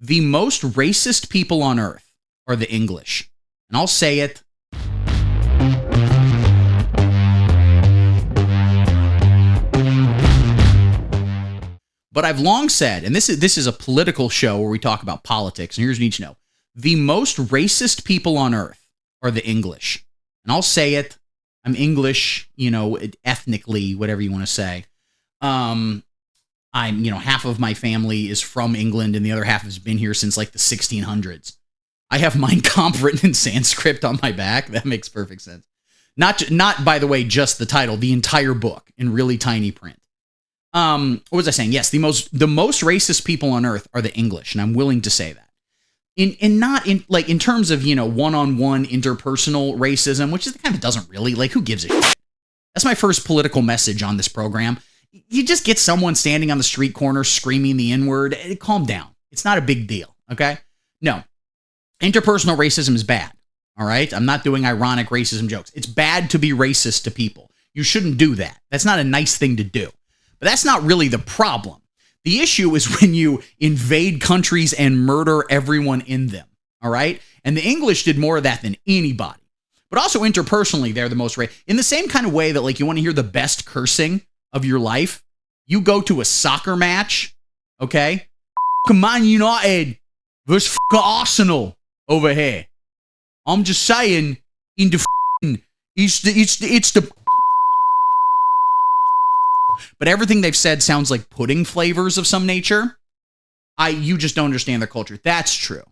The most racist people on earth are the English. And I'll say it. But I've long said, and this is a political show where we talk about politics, and here's what you need to know. The most racist people on earth are the English. And I'll say it. I'm English, ethnically, whatever you want to say. I'm, half of my family is from England and the other half has been here since like the 1600s. I have Mein Kampf written in Sanskrit on my back. That makes perfect sense. Not by the way, just the title, the entire book in really tiny print. What was I saying? Yes, the most racist people on earth are the English, and I'm willing to say that. In terms of, one-on-one interpersonal racism, which kind of doesn't really, who gives a shit? That's my first political message on this program. You just get someone standing on the street corner screaming the N-word. Calm down. It's not a big deal, okay? No. Interpersonal racism is bad, all right? I'm not doing ironic racism jokes. It's bad to be racist to people. You shouldn't do that. That's not a nice thing to do. But that's not really the problem. The issue is when you invade countries and murder everyone in them, all right? And the English did more of that than anybody. But also interpersonally, they're the most in the same kind of way that, you want to hear the best cursing of your life, you go to a soccer match, okay? Man United versus Arsenal over here. I'm just saying, in the it's the but everything they've said sounds like pudding flavors of some nature. You just don't understand their culture. That's true.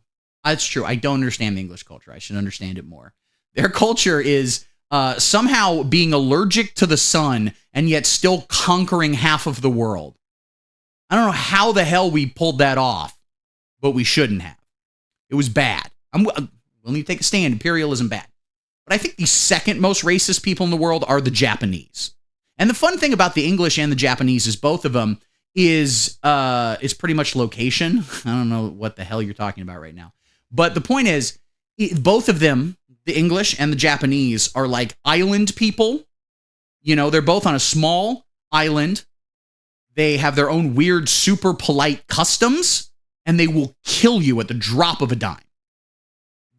That's true. I don't understand the English culture. I should understand it more. Their culture is somehow being allergic to the sun and yet still conquering half of the world. I don't know how the hell we pulled that off, but we shouldn't have. It was bad. I'm willing to take a stand. Imperialism bad. But I think the second most racist people in the world are the Japanese. And the fun thing about the English and the Japanese is both of them is pretty much location. I don't know what the hell you're talking about right now. But the point is, both of them, the English and the Japanese, are like island people. They're both on a small island. They have their own weird, super polite customs, and they will kill you at the drop of a dime.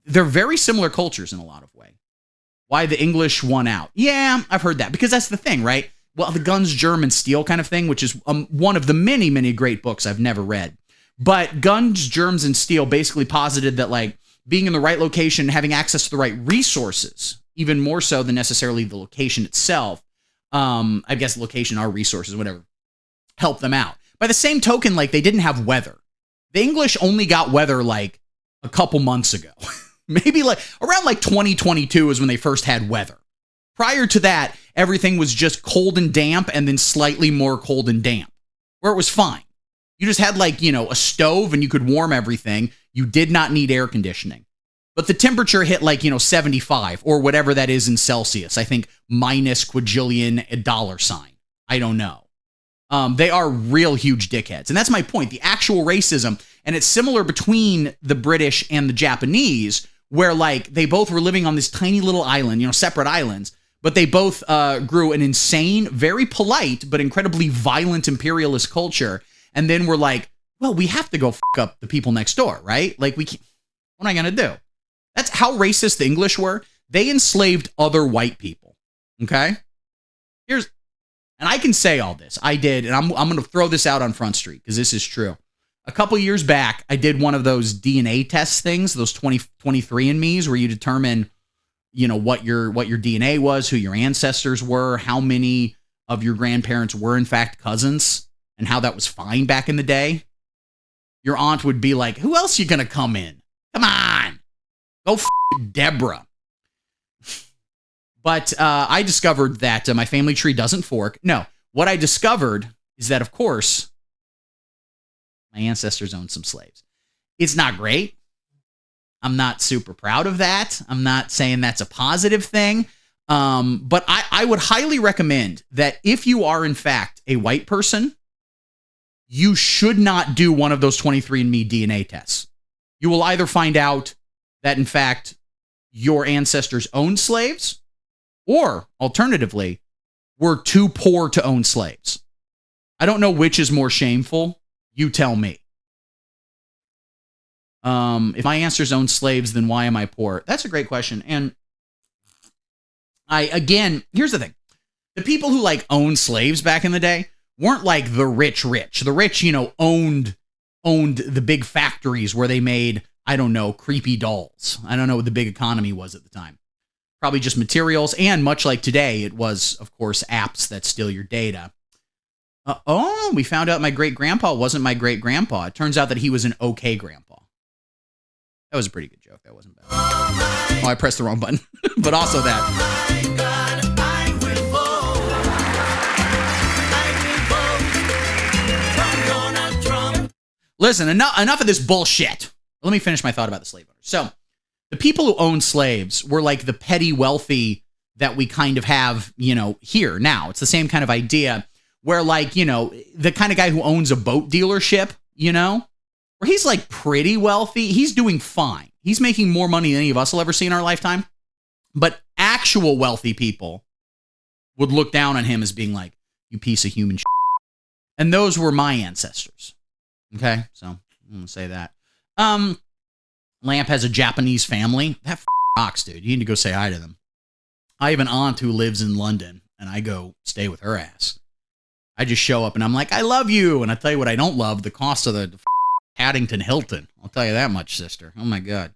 They're very similar cultures in a lot of ways. Why the English won out. Yeah, I've heard that, because that's the thing, right? Well, the Guns, Germ, and Steel kind of thing, which is one of the many, many great books I've never read. But Guns, Germs, and Steel basically posited that, being in the right location, having access to the right resources, even more so than necessarily the location itself, I guess location, our resources, whatever, help them out. By the same token, they didn't have weather. The English only got weather, a couple months ago. Maybe around 2022 is when they first had weather. Prior to that, everything was just cold and damp and then slightly more cold and damp, where it was fine. You just had a stove and you could warm everything. You did not need air conditioning. But the temperature hit 75 or whatever that is in Celsius. I think minus quadrillion $. I don't know. They are real huge dickheads. And that's my point. The actual racism, and it's similar between the British and the Japanese, where they both were living on this tiny little island, separate islands, but they both grew an insane, very polite, but incredibly violent imperialist culture. And then we're well, we have to go fuck up the people next door, right? We can't, what am I going to do? That's how racist the English were. They enslaved other white people. Okay? And I can say all this. I did, and I'm going to throw this out on Front Street because this is true. A couple years back, I did one of those DNA test things, those 23andMe's, where you determine, what your DNA was, who your ancestors were, how many of your grandparents were in fact cousins, and how that was fine back in the day. Your aunt would be like, "Who else you gonna come in? Come on, go Deborah." But I discovered that my family tree doesn't fork. No, what I discovered is that, of course, my ancestors owned some slaves. It's not great. I'm not super proud of that. I'm not saying that's a positive thing. But I would highly recommend that if you are, in fact, a white person, you should not do one of those 23andMe DNA tests. You will either find out that, in fact, your ancestors owned slaves, or alternatively, were too poor to own slaves. I don't know which is more shameful. You tell me. If my ancestors owned slaves, then why am I poor? That's a great question. And here's the thing. The people who like owned slaves back in the day weren't like the rich. The rich, owned the big factories where they made, I don't know, creepy dolls. I don't know what the big economy was at the time. Probably just materials. And much like today, it was, of course, apps that steal your data. We found out my great-grandpa wasn't my great-grandpa. It turns out that he was an okay grandpa. That was a pretty good joke. That wasn't bad. Oh, I pressed the wrong button. But also that. Oh my God, I will vote. From Donald Trump. Listen, enough of this bullshit. Let me finish my thought about the slave owners. So, the people who owned slaves were like the petty wealthy that we kind of have, here now. It's the same kind of idea where like, the kind of guy who owns a boat dealership, where he's like pretty wealthy. He's doing fine. He's making more money than any of us will ever see in our lifetime. But actual wealthy people would look down on him as being like, you piece of human shit. And those were my ancestors. Okay, so I'm going to say that. Lamp has a Japanese family. That rocks, dude. You need to go say hi to them. I have an aunt who lives in London, and I go stay with her ass. I just show up, and I'm like, I love you. And I tell you what I don't love, the cost of the Paddington Hilton. I'll tell you that much, sister. Oh, my God.